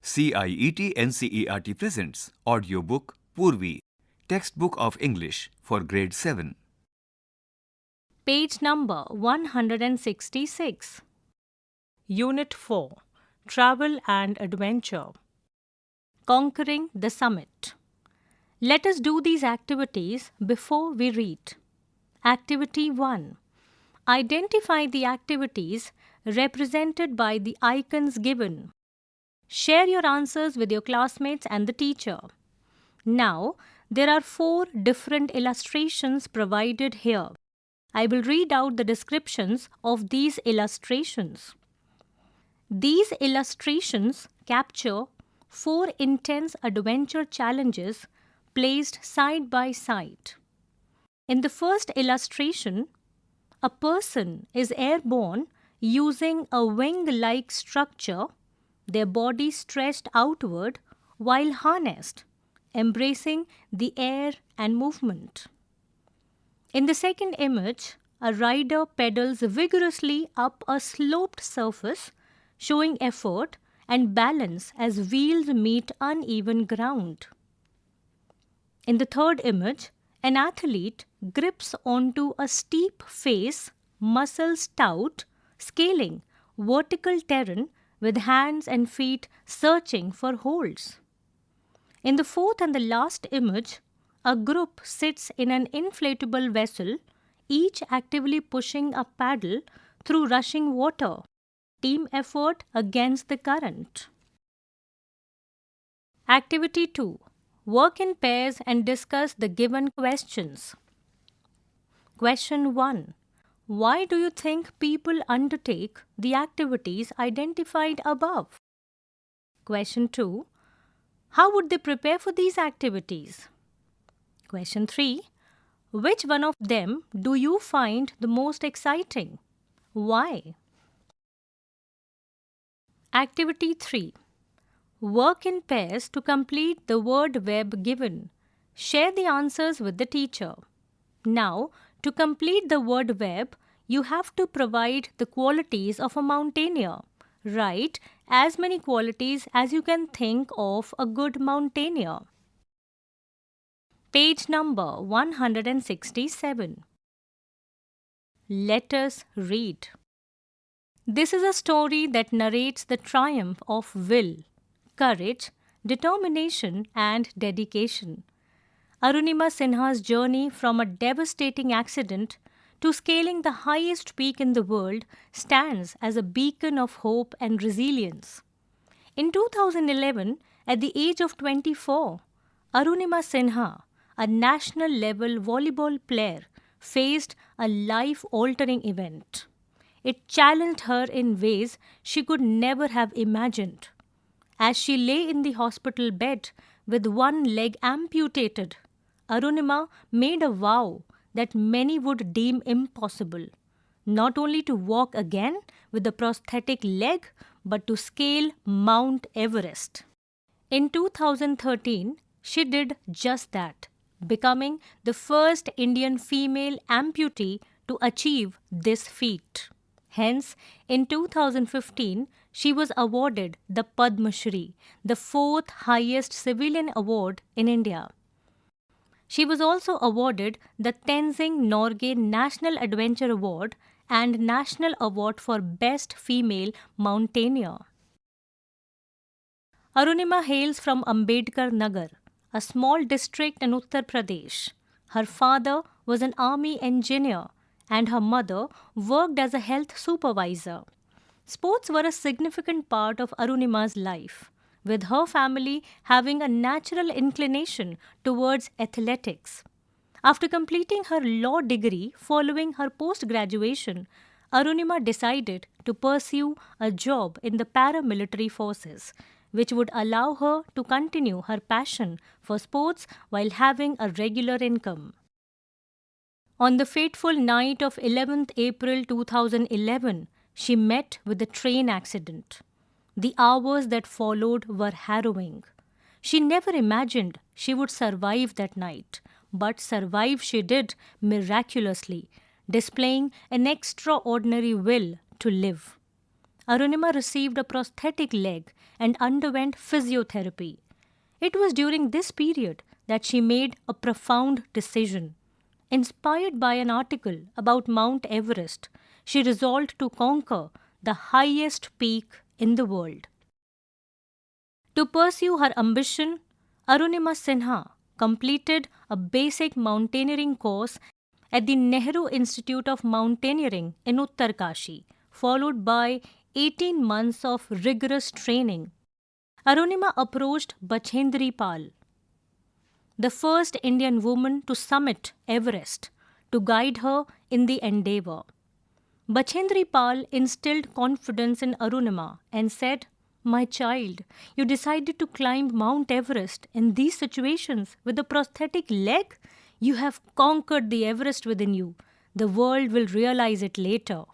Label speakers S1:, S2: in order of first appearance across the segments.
S1: CIET NCERT presents audiobook Poorvi, textbook of English for grade 7.
S2: Page number 166. Unit-4, Travel and Adventure. Conquering the Summit. Let us do these activities before we read. Activity 1. Identify the activities represented by the icons given. Share your answers with your classmates and the teacher. Now, there are 4 different illustrations provided here. I will read out the descriptions of these illustrations. These illustrations capture 4 intense adventure challenges placed side by side. In the first illustration, a person is airborne using a wing-like structure, their body stretched outward while harnessed, embracing the air and movement. In the second image, a rider pedals vigorously up a sloped surface, showing effort and balance as wheels meet uneven ground. In the third image, an athlete grips onto a steep face, muscles stout, scaling vertical terrain with hands and feet searching for holds. In the fourth and the last image, a group sits in an inflatable vessel, each actively pushing a paddle through rushing water. Team effort against the current. Activity 2. Work in pairs and discuss the given questions. Question 1. Why do you think people undertake the activities identified above? Question 2. How would they prepare for these activities? Question 3. Which one of them do you find the most exciting? Why? Activity 3. Work in pairs to complete the word web given. Share the answers with the teacher. Now, to complete the word web, you have to provide the qualities of a mountaineer. Write as many qualities as you can think of a good mountaineer. Page number 167. Let us read. This is a story that narrates the triumph of will, courage, determination, and dedication. Arunima Sinha's journey from a devastating accident to scaling the highest peak in the world stands as a beacon of hope and resilience. In 2011, at the age of 24, Arunima Sinha, a national-level volleyball player, faced a life-altering event. It challenged her in ways she could never have imagined. As she lay in the hospital bed with one leg amputated, Arunima made a vow that many would deem impossible, not only to walk again with a prosthetic leg, but to scale Mount Everest. In 2013, she did just that, becoming the first Indian female amputee to achieve this feat. Hence, in 2015, she was awarded the Padma Shri, the 4th highest civilian award in India. She was also awarded the Tenzing Norgay National Adventure Award and National Award for Best Female Mountaineer. Arunima hails from Ambedkar Nagar, a small district in Uttar Pradesh. Her father was an army engineer and her mother worked as a health supervisor. Sports were a significant part of Arunima's life, with her family having a natural inclination towards athletics. After completing her law degree following her post-graduation, Arunima decided to pursue a job in the paramilitary forces, which would allow her to continue her passion for sports while having a regular income. On the fateful night of 11th April 2011, she met with a train accident. The hours that followed were harrowing. She never imagined she would survive that night, but survive she did miraculously, displaying an extraordinary will to live. Arunima received a prosthetic leg and underwent physiotherapy. It was during this period that she made a profound decision. Inspired by an article about Mount Everest, she resolved to conquer the highest peak in the world. To pursue her ambition, Arunima Sinha completed a basic mountaineering course at the Nehru Institute of Mountaineering in Uttarkashi, followed by 18 months of rigorous training. Arunima approached Bachendri Pal, the first Indian woman to summit Everest, to guide her in the endeavor. Bachendri Pal instilled confidence in Arunima and said, "My child, you decided to climb Mount Everest in these situations with a prosthetic leg? You have conquered the Everest within you. The world will realize it later."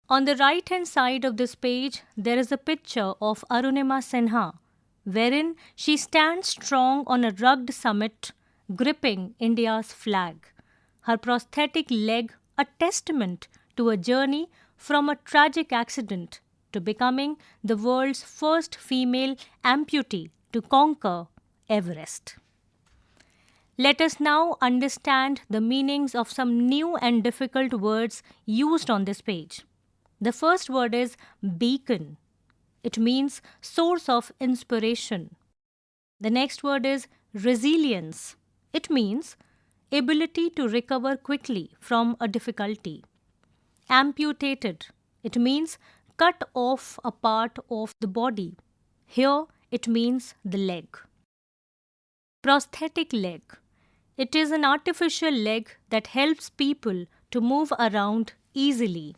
S2: On the right-hand side of this page, there is a picture of Arunima Sinha, wherein she stands strong on a rugged summit, gripping India's flag. Her prosthetic leg a testament to a journey from a tragic accident to becoming the world's first female amputee to conquer Everest. Let us now understand the meanings of some new and difficult words used on this page. The first word is beacon. It means source of inspiration. The next word is resilience. It means ability to recover quickly from a difficulty. Amputated. It means cut off a part of the body. Here it means the leg. Prosthetic leg. It is an artificial leg that helps people to move around easily.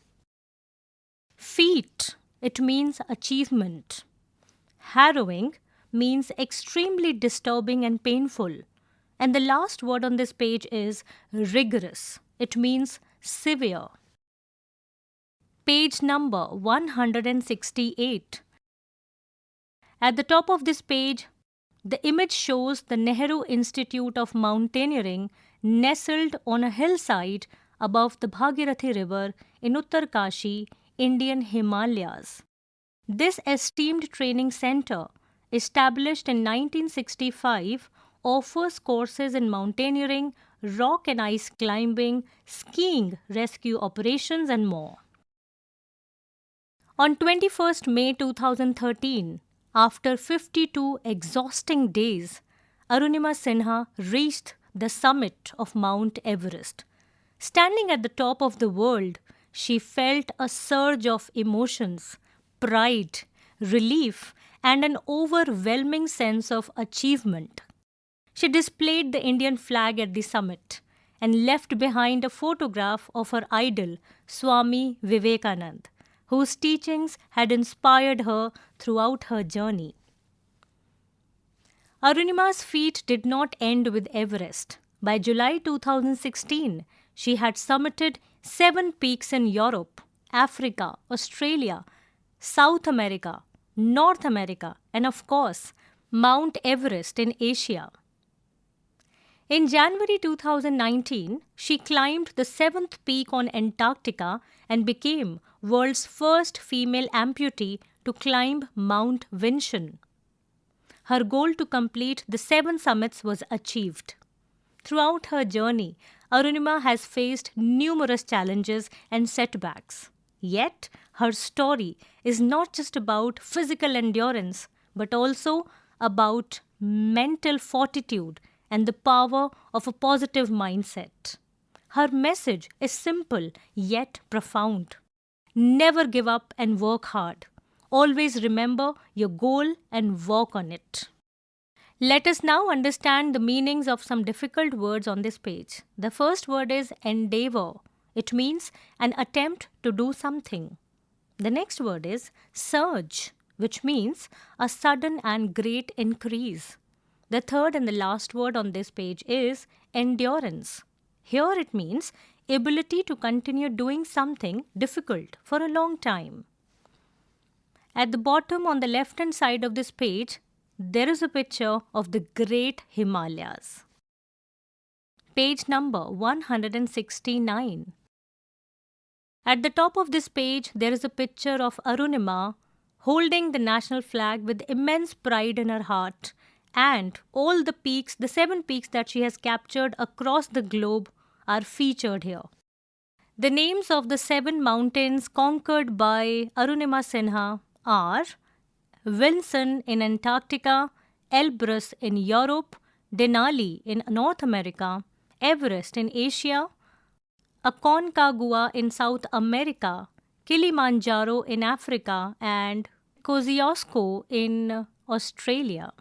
S2: Feat. It means achievement. Harrowing means extremely disturbing and painful. And the last word on this page is rigorous. It means severe. Page number 168. At the top of this page, the image shows the Nehru Institute of Mountaineering nestled on a hillside above the Bhagirathi River in Uttarkashi, Indian Himalayas. This esteemed training center, established in 1965, offers courses in mountaineering, rock and ice climbing, skiing, rescue operations, and more. On 21st May 2013, after 52 exhausting days, Arunima Sinha reached the summit of Mount Everest. Standing at the top of the world, she felt a surge of emotions, pride, relief, and an overwhelming sense of achievement. She displayed the Indian flag at the summit and left behind a photograph of her idol, Swami Vivekananda, whose teachings had inspired her throughout her journey. Arunima's feat did not end with Everest. By July 2016, she had summited 7 peaks in Europe, Africa, Australia, South America, North America, and of course, Mount Everest in Asia. In January 2019, she climbed the 7th peak on Antarctica and became world's first female amputee to climb Mount Vinson. Her goal to complete the 7 summits was achieved. Throughout her journey, Arunima has faced numerous challenges and setbacks. Yet, her story is not just about physical endurance, but also about mental fortitude and the power of a positive mindset. Her message is simple yet profound. Never give up and work hard. Always remember your goal and work on it. Let us now understand the meanings of some difficult words on this page. The first word is endeavor. It means an attempt to do something. The next word is surge, which means a sudden and great increase. The third and the last word on this page is endurance. Here it means ability to continue doing something difficult for a long time. At the bottom on the left-hand side of this page, there is a picture of the Great Himalayas. Page number 169. At the top of this page, there is a picture of Arunima holding the national flag with immense pride in her heart, and all the peaks, the 7 peaks that she has captured across the globe, are featured here. The names of the 7 mountains conquered by Arunima Sinha are Vinson in Antarctica, Elbrus in Europe, Denali in North America, Everest in Asia, Aconcagua in South America, Kilimanjaro in Africa, and Kosciuszko in Australia.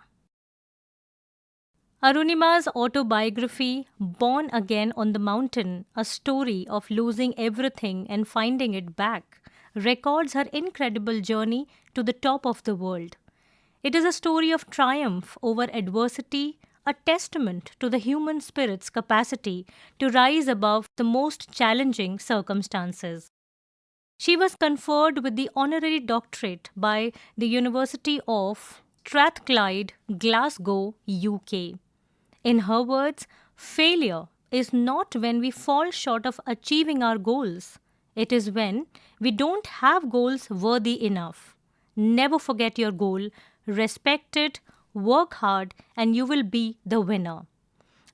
S2: Arunima's autobiography, Born Again on the Mountain, a story of losing everything and finding it back, records her incredible journey to the top of the world. It is a story of triumph over adversity, a testament to the human spirit's capacity to rise above the most challenging circumstances. She was conferred with the honorary doctorate by the University of Strathclyde, Glasgow, UK. In her words, failure is not when we fall short of achieving our goals. It is when we don't have goals worthy enough. Never forget your goal, respect it, work hard, and you will be the winner.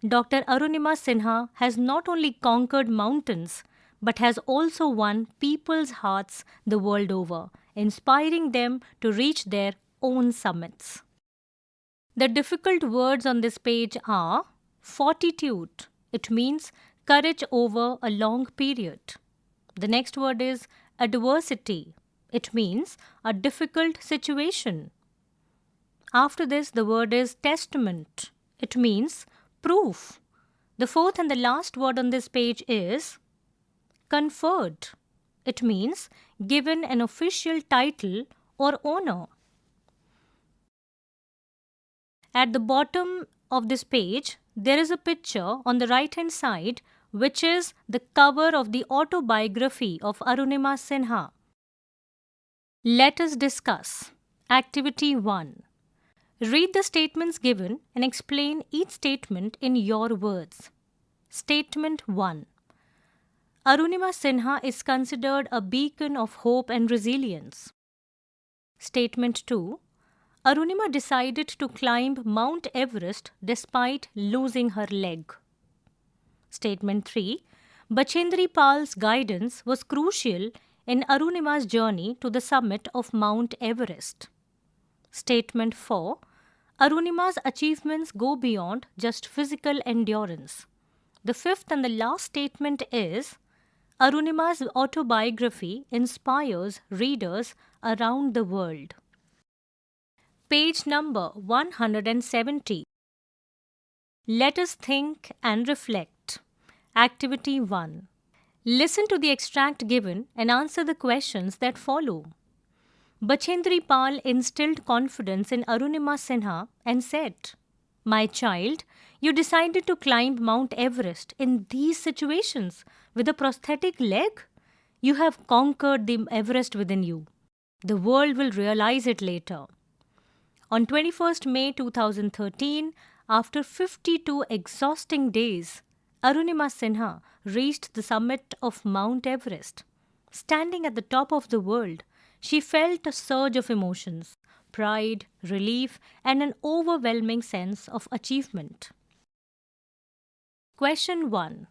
S2: Dr. Arunima Sinha has not only conquered mountains, but has also won people's hearts the world over, inspiring them to reach their own summits. The difficult words on this page are fortitude. It means courage over a long period. The next word is adversity. It means a difficult situation. After this, the word is testament. It means proof. The fourth and the last word on this page is conferred. It means given an official title or honor. At the bottom of this page, there is a picture on the right-hand side, which is the cover of the autobiography of Arunima Sinha. Let us discuss. Activity 1. Read the statements given and explain each statement in your words. Statement 1. Arunima Sinha is considered a beacon of hope and resilience. Statement 2. Arunima decided to climb Mount Everest despite losing her leg. Statement 3. Bachendri Pal's guidance was crucial in Arunima's journey to the summit of Mount Everest. Statement 4. Arunima's achievements go beyond just physical endurance. The fifth and the last statement is Arunima's autobiography inspires readers around the world. Page number 170. Let us think and reflect. Activity 1. Listen to the extract given and answer the questions that follow. Bachendri Pal instilled confidence in Arunima Sinha and said, "My child, you decided to climb Mount Everest in these situations with a prosthetic leg? You have conquered the Everest within you. The world will realize it later." On 21st May 2013, after 52 exhausting days, Arunima Sinha reached the summit of Mount Everest. Standing at the top of the world, she felt a surge of emotions, pride, relief, and an overwhelming sense of achievement. Question 1.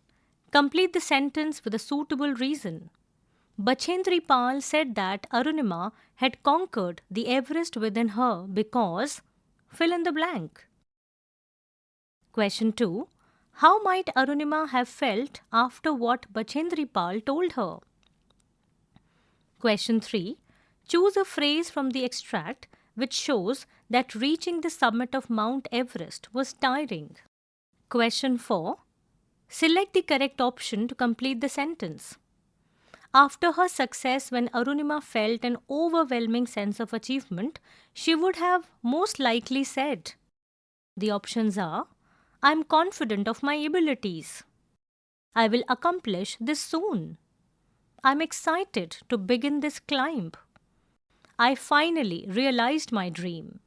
S2: Complete the sentence with a suitable reason. Bachendri Pal said that Arunima had conquered the Everest within her because fill in the blank. Question 2. How might Arunima have felt after what Bachendri Pal told her? Question 3. Choose a phrase from the extract which shows that reaching the summit of Mount Everest was tiring. Question 4. Select the correct option to complete the sentence. After her success, when Arunima felt an overwhelming sense of achievement, she would have most likely said, the options are, "I am confident of my abilities. I will accomplish this soon. I am excited to begin this climb. I finally realized my dream."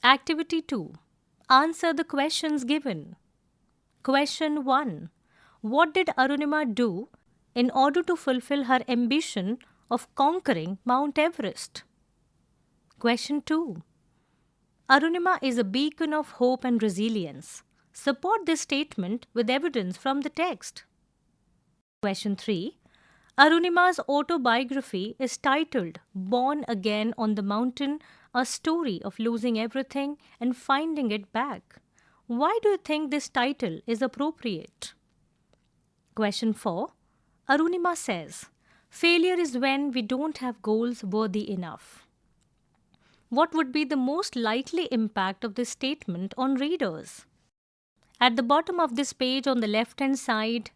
S2: Activity 2. Answer the questions given. Question 1. What did Arunima do in order to fulfill her ambition of conquering Mount Everest? Question 2. Arunima is a beacon of hope and resilience. Support this statement with evidence from the text. Question 3. Arunima's autobiography is titled Born Again on the Mountain, a story of losing everything and finding it back. Why do you think this title is appropriate? Question 4. Arunima says, failure is when we don't have goals worthy enough. What would be the most likely impact of this statement on readers? At the bottom of this page on the left-hand side,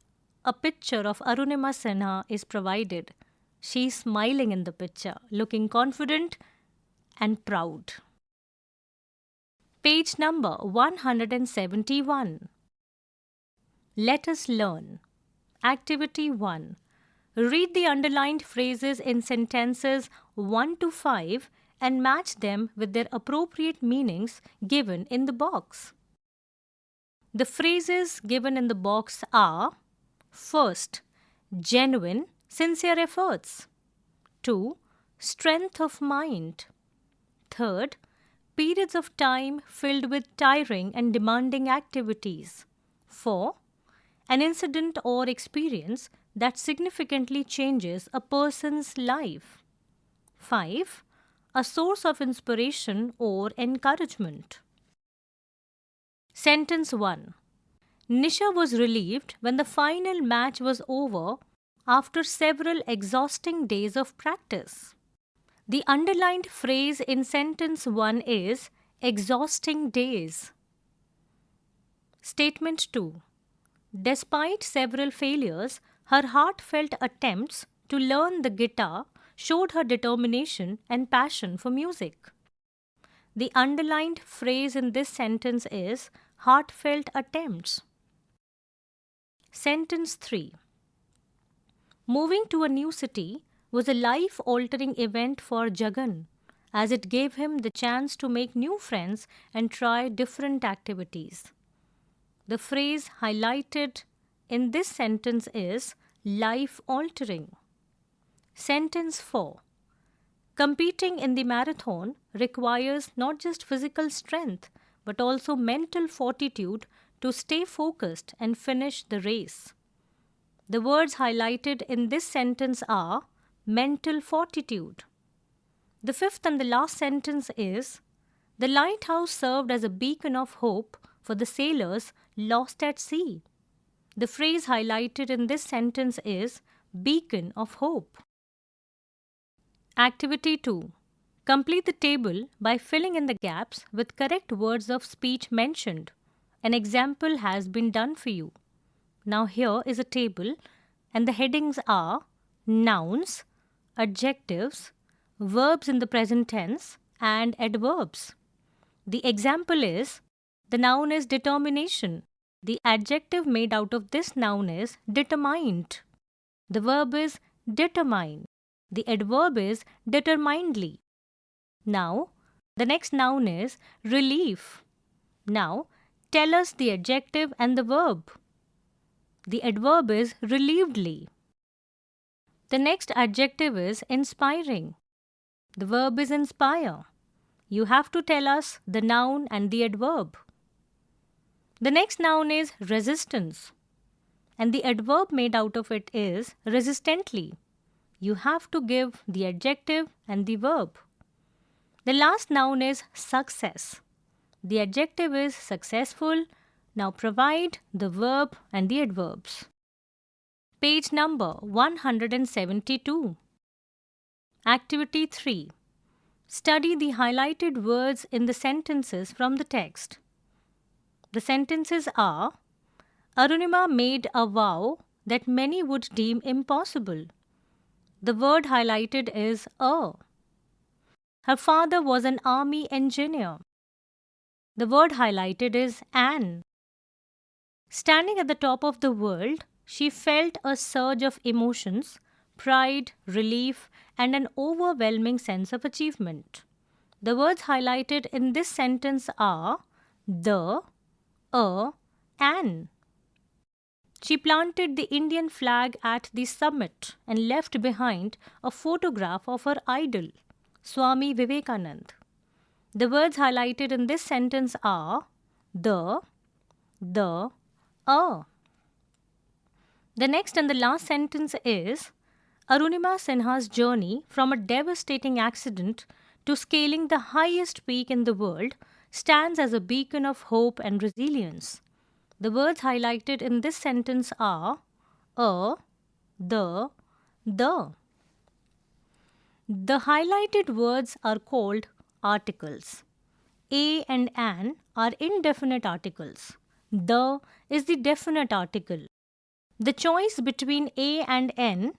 S2: a picture of Arunima Sinha is provided. She is smiling in the picture, looking confident and proud. Page number 171. Let us learn. Activity 1. Read the underlined phrases in sentences 1 to 5 and match them with their appropriate meanings given in the box. The phrases given in the box are: first, genuine, sincere efforts. 2. Strength of mind. Third, periods of time filled with tiring and demanding activities. 4. An incident or experience that significantly changes a person's life. 5. A source of inspiration or encouragement. Sentence 1. Nisha was relieved when the final match was over after several exhausting days of practice. The underlined phrase in sentence 1 is exhausting days. Statement 2. Despite several failures, her heartfelt attempts to learn the guitar showed her determination and passion for music. The underlined phrase in this sentence is heartfelt attempts. Sentence 3. Moving to a new city was a life-altering event for Jagan, as it gave him the chance to make new friends and try different activities. The phrase highlighted in this sentence is life-altering. Sentence 4. Competing in the marathon requires not just physical strength, but also mental fortitude to stay focused and finish the race. The words highlighted in this sentence are mental fortitude. The fifth and the last sentence is: the lighthouse served as a beacon of hope for the sailors lost at sea. The phrase highlighted in this sentence is beacon of hope. Activity 2. Complete the table by filling in the gaps with correct words of speech mentioned. An example has been done for you. Now here is a table and the headings are nouns, adjectives, verbs in the present tense and adverbs. The example is: the noun is determination. The adjective made out of this noun is determined. The verb is determine. The adverb is determinedly. Now, the next noun is relief. Now, tell us the adjective and the verb. The adverb is relievedly. The next adjective is inspiring. The verb is inspire. You have to tell us the noun and the adverb. The next noun is resistance, and the adverb made out of it is resistantly. You have to give the adjective and the verb. The last noun is success. The adjective is successful. Now provide the verb and the adverbs. Page number 172. Activity 3. Study the highlighted words in the sentences from the text. The sentences are: Arunima made a vow that many would deem impossible. The word highlighted is a. Her father was an army engineer. The word highlighted is an. Standing at the top of the world, she felt a surge of emotions, pride, relief, and an overwhelming sense of achievement. The words highlighted in this sentence are the, a, an. She planted the Indian flag at the summit and left behind a photograph of her idol, Swami Vivekanand. The words highlighted in this sentence are the, a. The next and the last sentence is Arunima Sinha's journey from a devastating accident to scaling the highest peak in the world stands as a beacon of hope and resilience. The words highlighted in this sentence are the. The highlighted words are called articles. A and an are indefinite articles. The is the definite article. The choice between A and N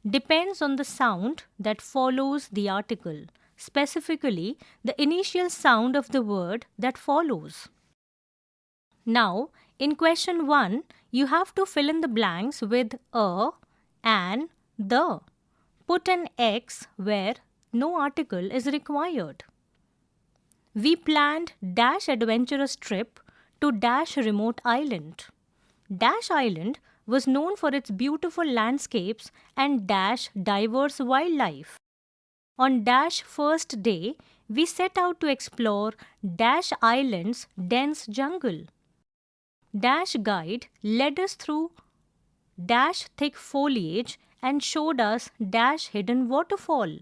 S2: depends on the sound that follows the article, specifically the initial sound of the word that follows. Now, in question 1, you have to fill in the blanks with a, an, the. Put an X where no article is required. We planned dash adventurous trip to dash remote island. Dash Island was known for its beautiful landscapes and dash diverse wildlife. On dash first day, we set out to explore dash island's dense jungle. Dash guide led us through dash thick foliage and showed us dash hidden waterfall.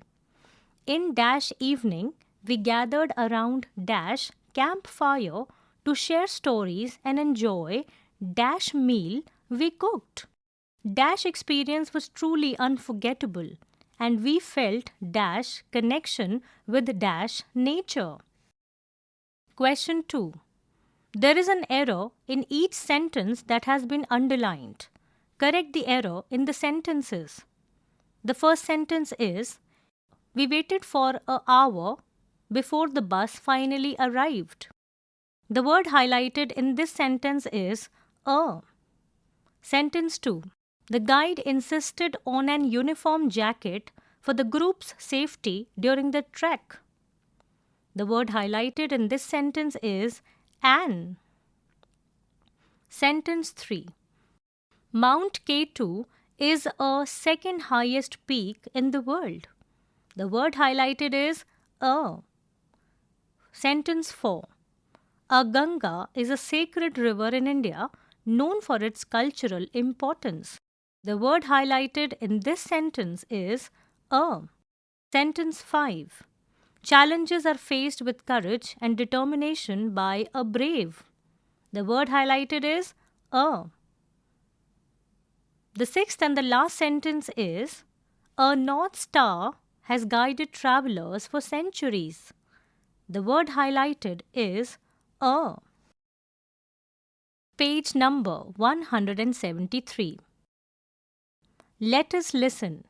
S2: In dash evening, we gathered around dash campfire to share stories and enjoy dash meal we cooked. Dash experience was truly unforgettable and we felt dash connection with dash nature. Question 2. There is an error in each sentence that has been underlined. Correct the error in the sentences. The first sentence is, we waited for an hour before the bus finally arrived. The word highlighted in this sentence is a. Sentence 2. The guide insisted on an uniform jacket for the group's safety during the trek. The word highlighted in this sentence is an. Sentence 3. Mount K2 is a second highest peak in the world. The word highlighted is a. Sentence 4. A Ganga is a sacred river in India known for its cultural importance. The word highlighted in this sentence is a. Sentence 5. Challenges are faced with courage and determination by a brave. The word highlighted is a. The sixth and the last sentence is, a North Star has guided travelers for centuries. The word highlighted is a. Page number 173. Let us listen.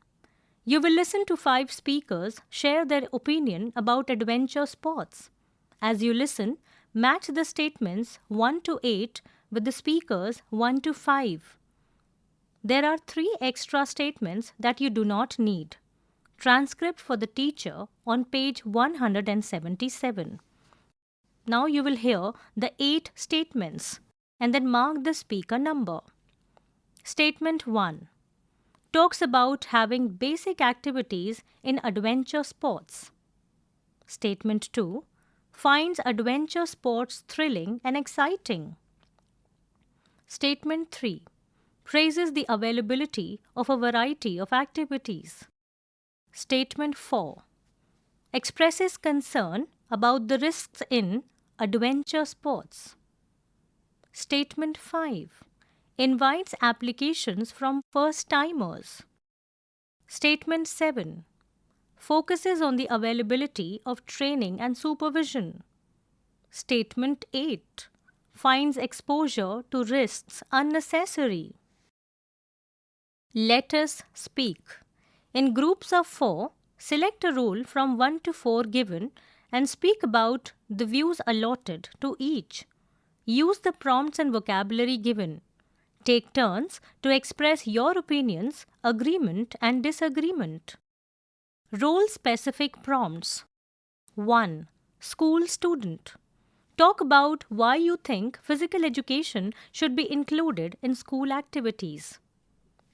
S2: You will listen to 5 speakers share their opinion about adventure sports. As you listen, match the statements 1 to 8 with the speakers 1 to 5. There are 3 extra statements that you do not need. Transcript for the teacher on page 177. Now you will hear the 8 statements and then mark the speaker number. Statement 1. Talks about having basic activities in adventure sports. Statement 2. Finds adventure sports thrilling and exciting. Statement 3. Praises the availability of a variety of activities. Statement 4. Expresses concern about the risks in adventure sports. Statement 5. Invites applications from first-timers. Statement 7. Focuses on the availability of training and supervision. Statement 8. Finds exposure to risks unnecessary. Let us speak. In groups of 4, select a role from 1 to 4 given and speak about the views allotted to each. Use the prompts and vocabulary given. Take turns to express your opinions, agreement and disagreement. Role-specific prompts. 1. School student. Talk about why you think physical education should be included in school activities.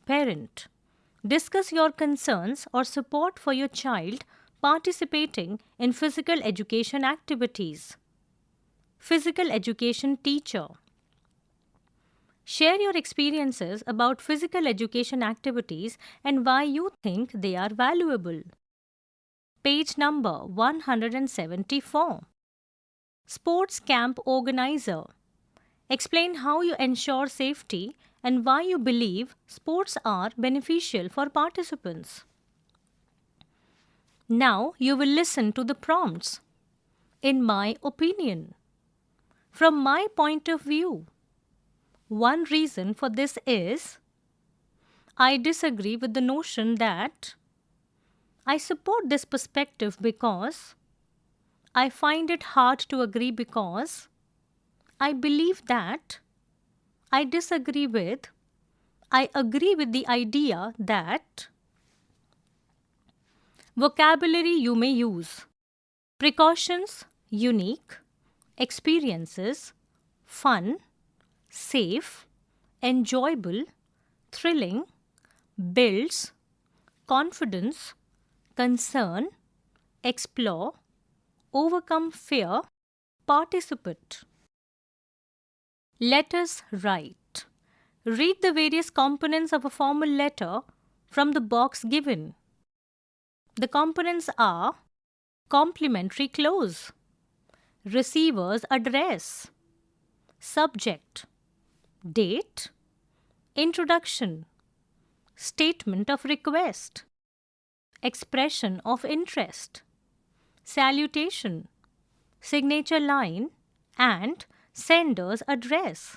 S2: Parent. Discuss your concerns or support for your child participating in physical education activities. Physical education teacher. Share your experiences about physical education activities and why you think they are valuable. Page number 174. Sports camp organizer. Explain how you ensure safety and why you believe sports are beneficial for participants. Now you will listen to the prompts. In my opinion. From my point of view. One reason for this is I disagree with the notion that I support this perspective because I find it hard to agree because I believe that I disagree with I agree with the idea that vocabulary you may use precautions, unique, experiences, fun, safe, enjoyable, thrilling, builds, confidence, concern, explore, overcome fear, participate. Let us write. Read the various components of a formal letter from the box given. The components are complimentary clause, receiver's address, subject, date, introduction, statement of request, expression of interest, salutation, signature line, and sender's address.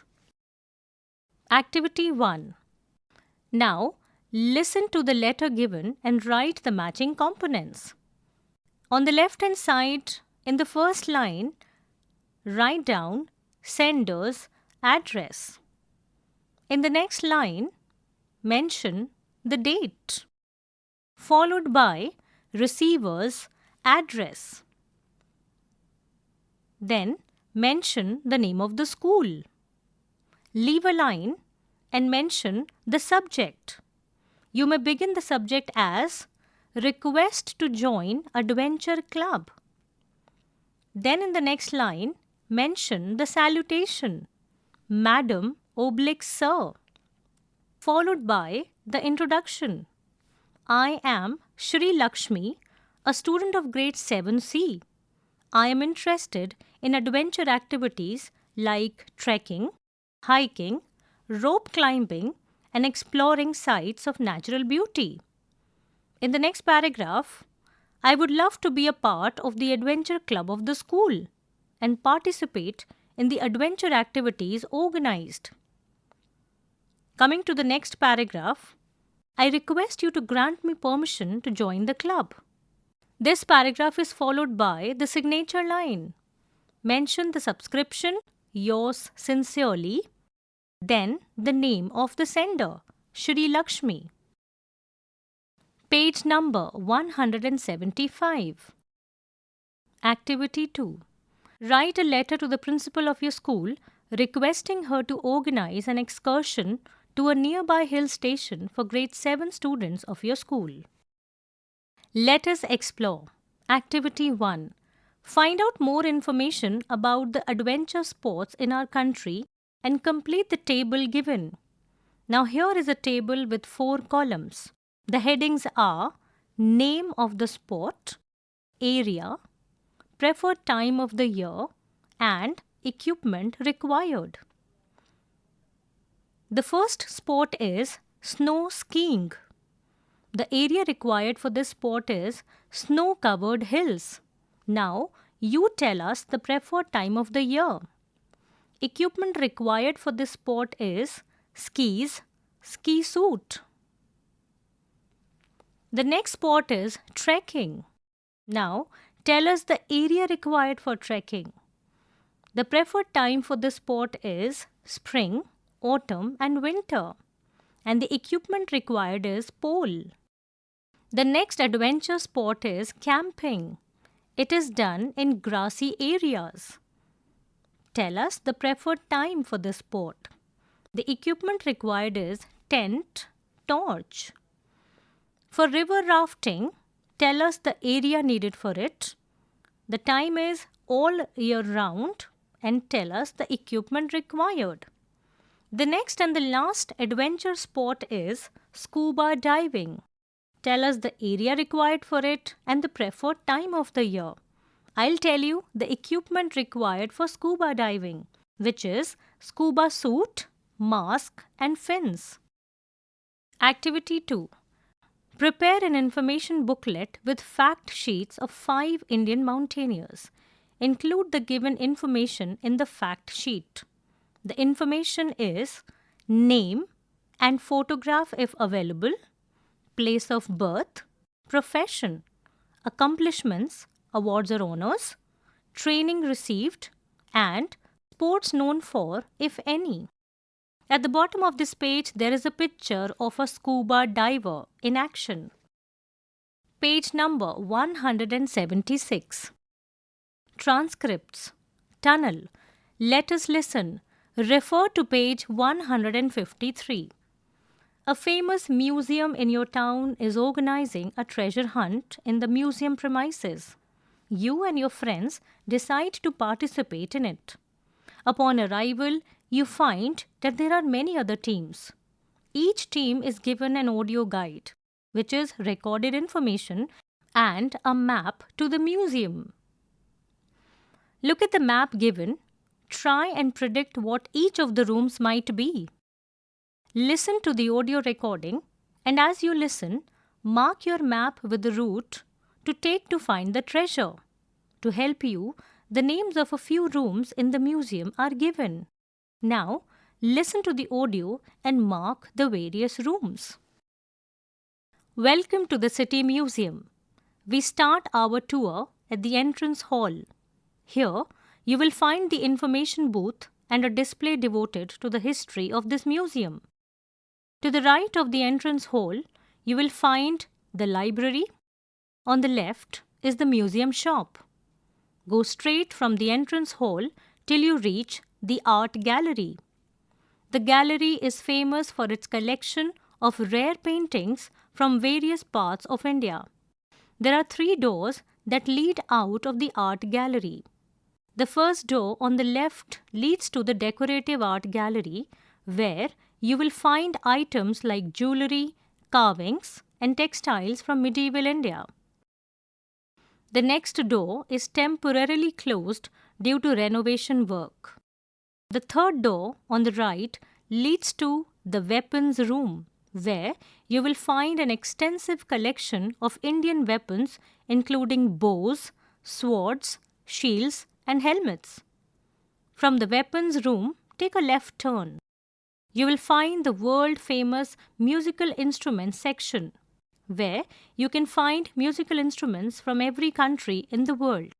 S2: Activity 1. Now, listen to the letter given and write the matching components. On the left-hand side, in the first line, write down sender's address. In the next line, mention the date, followed by receiver's address. Then mention the name of the school. Leave a line and mention the subject. You may begin the subject as request to join adventure club. Then in the next line, mention the salutation, Madam / Sir, followed by the introduction. I am Shri Lakshmi, a student of grade 7C. I am interested in adventure activities like trekking, hiking, rope climbing, and exploring sites of natural beauty. In the next paragraph, I would love to be a part of the adventure club of the school and participate in the adventure activities organized. Coming to the next paragraph, I request you to grant me permission to join the club. This paragraph is followed by the signature line. Mention the subscription, yours sincerely, then the name of the sender, Shri Lakshmi. Page number 175. Activity 2. Write a letter to the principal of your school requesting her to organize an excursion to a nearby hill station for grade 7 students of your school. Let us explore. Activity 1. Find out more information about the adventure sports in our country and complete the table given. Now here is a table with 4 columns. The headings are name of the sport, area, preferred time of the year, and equipment required. The first sport is snow skiing. The area required for this sport is snow-covered hills. Now, you tell us the preferred time of the year. Equipment required for this sport is skis, ski suit. The next sport is trekking. Now, tell us the area required for trekking. The preferred time for this sport is spring, autumn, and winter. And the equipment required is pole. The next adventure sport is camping. It is done in grassy areas. Tell us the preferred time for the sport. The equipment required is tent, torch. For river rafting, tell us the area needed for it. The time is all year round and tell us the equipment required. The next and the last adventure sport is scuba diving. Tell us the area required for it and the preferred time of the year. I'll tell you the equipment required for scuba diving, which is scuba suit, mask and fins. Activity 2. Prepare an information booklet with fact sheets of 5 Indian mountaineers. Include the given information in the fact sheet. The information is name and photograph if available, place of birth, profession, accomplishments, awards or honors, training received, and sports known for, if any. At the bottom of this page, there is a picture of a scuba diver in action. Page number 176. Transcripts. Tunnel. Let us listen. Refer to page 153. A famous museum in your town is organizing a treasure hunt in the museum premises. You and your friends decide to participate in it. Upon arrival, you find that there are many other teams. Each team is given an audio guide, which is recorded information, and a map to the museum. Look at the map given. Try and predict what each of the rooms might be. Listen to the audio recording, and as you listen, mark your map with the route to take to find the treasure. To help you, the names of a few rooms in the museum are given. Now, listen to the audio and mark the various rooms. Welcome to the City Museum. We start our tour at the entrance hall. Here, you will find the information booth and a display devoted to the history of this museum. To the right of the entrance hall, you will find the library. On the left is the museum shop. Go straight from the entrance hall till you reach the art gallery. The gallery is famous for its collection of rare paintings from various parts of India. There are 3 doors that lead out of the art gallery. The first door on the left leads to the decorative art gallery, where you will find items like jewellery, carvings, and textiles from medieval India. The next door is temporarily closed due to renovation work. The third door on the right leads to the weapons room, where you will find an extensive collection of Indian weapons including bows, swords, shields, and helmets. From the weapons room, take a left turn. You will find the world-famous musical instruments section, where you can find musical instruments from every country in the world.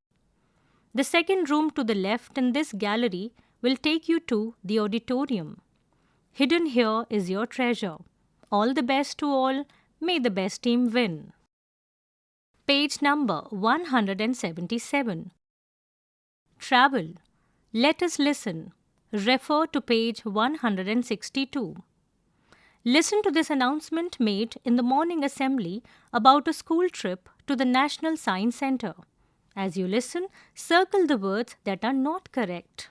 S2: The second room to the left in this gallery will take you to the auditorium. Hidden here is your treasure. All the best to all. May the best team win. Page number 177. Travel. Let us listen. Refer to page 162. Listen to this announcement made in the morning assembly about a school trip to the National Science Centre. As you listen, circle the words that are not correct.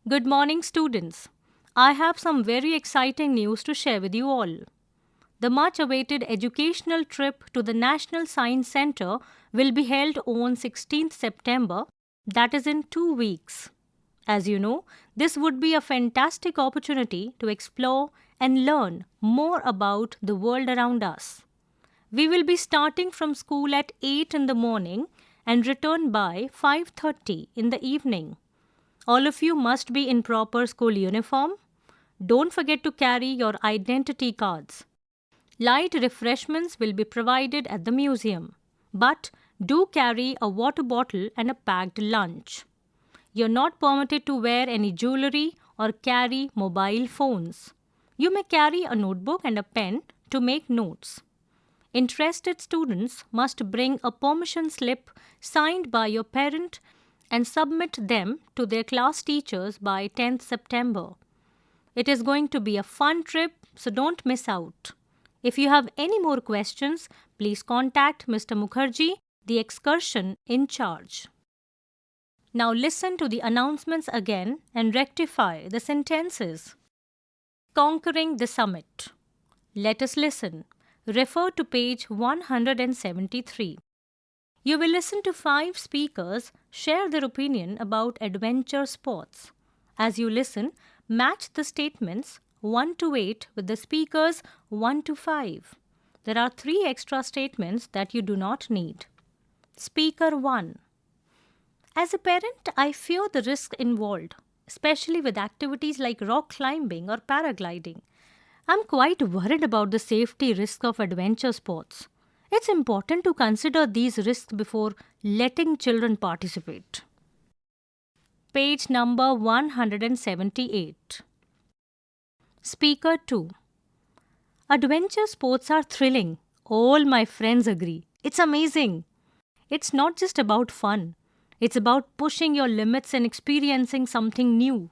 S2: Good morning, students. I have some very exciting news to share with you all. The much-awaited educational trip to the National Science Centre will be held on 16th September, that is in 2 weeks. As you know, this would be a fantastic opportunity to explore and learn more about the world around us. We will be starting from school at 8 in the morning and return by 5:30 in the evening. All of you must be in proper school uniform. Don't forget to carry your identity cards. Light refreshments will be provided at the museum, but do carry a water bottle and a packed lunch. You're not permitted to wear any jewelry or carry mobile phones. You may carry a notebook and a pen to make notes. Interested students must bring a permission slip signed by your parent and submit them to their class teachers by 10th September. It is going to be a fun trip, so don't miss out. If you have any more questions, please contact Mr. Mukherjee, the excursion in charge. Now listen to the announcements again and rectify the sentences. Conquering the summit. Let us listen. Refer to page 173. You will listen to 5 speakers share their opinion about adventure sports. As you listen, match the statements 1 to 8 with the speakers 1 to 5. There are 3 extra statements that you do not need. Speaker 1. As a parent, I fear the risk involved, especially with activities like rock climbing or paragliding. I'm quite worried about the safety risk of adventure sports. It's important to consider these risks before letting children participate. Page number 178. Speaker 2. Adventure sports are thrilling. All my friends agree. It's amazing. It's not just about fun. It's about pushing your limits and experiencing something new.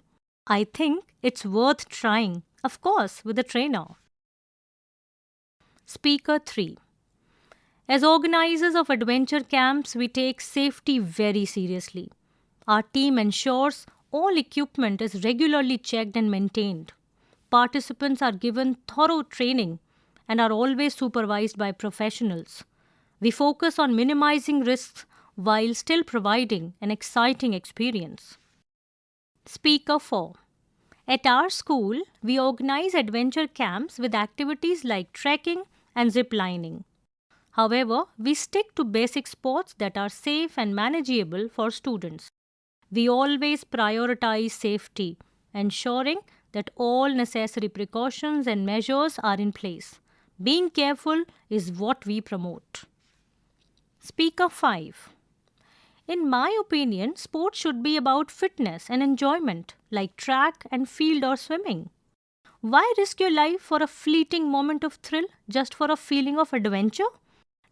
S2: I think it's worth trying, of course, with a trainer. Speaker 3. As organizers of adventure camps, we take safety very seriously. Our team ensures all equipment is regularly checked and maintained. Participants are given thorough training and are always supervised by professionals. We focus on minimizing risks while still providing an exciting experience. Speaker 4. At our school, we organize adventure camps with activities like trekking and zip lining. However, we stick to basic sports that are safe and manageable for students. We always prioritize safety, ensuring that all necessary precautions and measures are in place. Being careful is what we promote. Speaker 5. In my opinion, sports should be about fitness and enjoyment, like track and field or swimming. Why risk your life for a fleeting moment of thrill just for a feeling of adventure?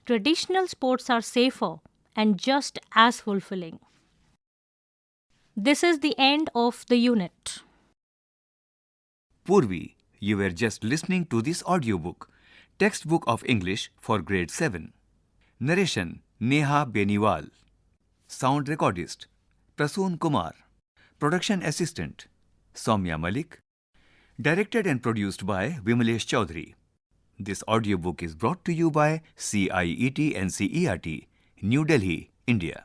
S2: Traditional sports are safer and just as fulfilling. This is the end of the unit.
S1: Poorvi, you were just listening to this audiobook, Textbook of English for Grade 7. Narration Neha Beniwal. Sound recordist Prasoon Kumar. Production assistant Soumya Malik. Directed and produced by Vimalesh Chaudhary. This audiobook is brought to you by CIET NCERT, New Delhi, India.